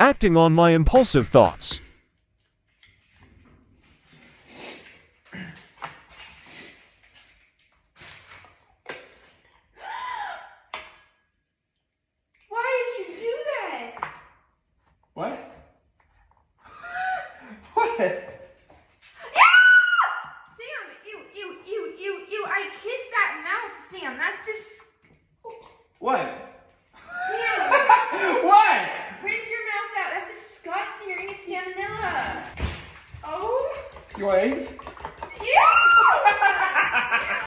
acting on my impulsive thoughts. Why did you do that? What? What? Sam, ew. I kissed that mouth, Sam. That's just... What? Sam, What? rinse your mouth out. That's disgusting. You're eating salmonella. Oh. You want eggs?